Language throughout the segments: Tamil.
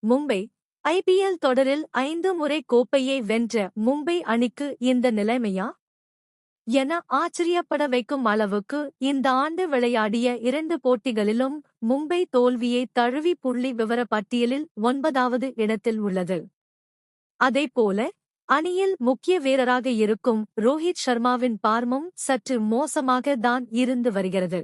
மும்பை ஐபிஎல் தொடரில் 5 முறை கோப்பையை வென்ற மும்பை அணிக்கு இந்த நிலைமையா என ஆச்சரியப்பட வைக்கும் அளவுக்கு இந்த ஆண்டு விளையாடிய 2 போட்டிகளிலும் மும்பை தோல்வியை தழுவி புள்ளி விவர பட்டியலில் 9வது இடத்தில் உள்ளது. அதேபோல அணியில் முக்கிய வீரராக இருக்கும் ரோஹித் சர்மாவின் பார்மும் சற்று மோசமாக தான் இருந்து வருகிறது.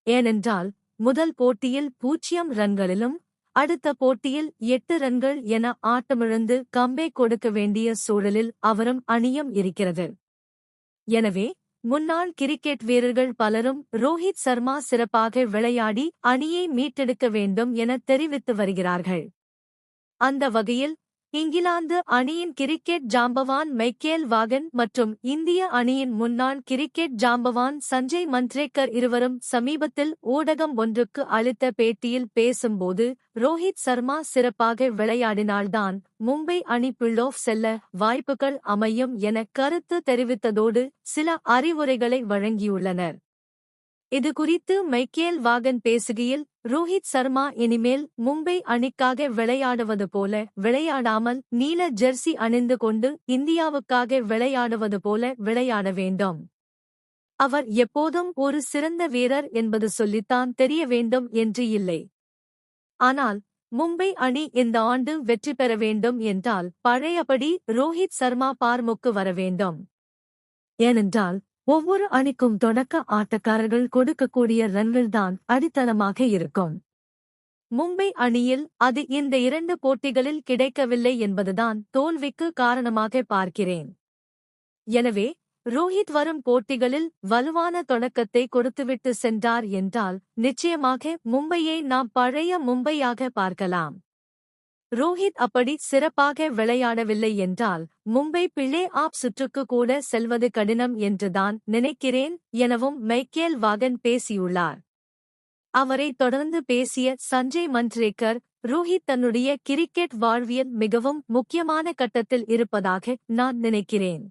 ஏனென்றால் முதல் போட்டியில் 0 ரன்களிலும் அடுத்த போட்டியில் 8 ரன்கள் என ஆட்டமிழந்து கம்பேக் கொடுக்க வேண்டிய சூழலில் அவரும் அணியும் இருக்கிறது. எனவே முன்னாள் கிரிக்கெட் வீரர்கள் பலரும் ரோஹித் சர்மா சிறப்பாக விளையாடி அணியை மீட்டெடுக்க வேண்டும் என தெரிவித்து வருகிறார்கள். அந்த வகையில் இங்கிலாந்து அணியின் கிரிக்கெட் ஜாம்பவான் மைக்கேல் வாகன் மற்றும் இந்திய அணியின் முன்னாள் கிரிக்கெட் ஜாம்பவான் சஞ்சய் மந்த்ரேக்கர் இருவரும் சமீபத்தில் ஊடகம் ஒன்றுக்கு அளித்த பேட்டியில் பேசும்போது ரோஹித் சர்மா சிறப்பாக விளையாடினால்தான் மும்பை அணி பிளே ஆஃப் செல்ல வாய்ப்புகள் அமையும் என கருத்து தெரிவித்ததோடு சில அறிவுரைகளை வழங்கியுள்ளனர். இதுகுறித்து மைக்கேல் வாகன் பேசுகையில், ரோஹித் சர்மா இனிமேல் மும்பை அணிக்காக விளையாடுவது போல விளையாடாமல் நீல ஜெர்சி அணிந்து கொண்டு இந்தியாவுக்காக விளையாடுவது போல விளையாட வேண்டும். அவர் எப்போதும் ஒரு சிறந்த வீரர் என்பது சொல்லித்தான் தெரிய வேண்டும் என்று இல்லை. ஆனால் மும்பை அணி இந்த ஆண்டு வெற்றி பெற வேண்டும் என்றால் பழையபடி ரோஹித் சர்மா பார்முக்கு வர வேண்டும். ஏனென்றால் ஒவ்வொரு அணிக்கும் தொடக்க ஆட்டக்காரர்கள் கொடுக்கக்கூடிய ரன்கள்தான் அடித்தளமாக இருக்கும். மும்பை அணியில் அது இந்த 2 போட்டிகளில் கிடைக்கவில்லை என்பதுதான் தோல்விக்கு காரணமாக பார்க்கிறேன். எனவே ரோஹித் வரும் போட்டிகளில் வலுவான தொடக்கத்தை கொடுத்துவிட்டு சென்றார் என்றால் நிச்சயமாக மும்பையை நாம் பழைய மும்பையாக பார்க்கலாம். ரோஹித் அப்படி சிறப்பாக விளையாடவில்லை என்றால் மும்பை பிளே ஆஃப் சுற்றுக்கு கூட செல்வது கடினம் என்றுதான் நினைக்கிறேன் எனவும் மைக்கேல் வாகன் பேசியுள்ளார். அவரை தொடர்ந்து பேசிய சஞ்சய் மந்த்ரேக்கர், ரோஹித் தன்னுடைய கிரிக்கெட் வாழ்வியல் மிகவும் முக்கியமான கட்டத்தில் இருப்பதாக நான் நினைக்கிறேன்.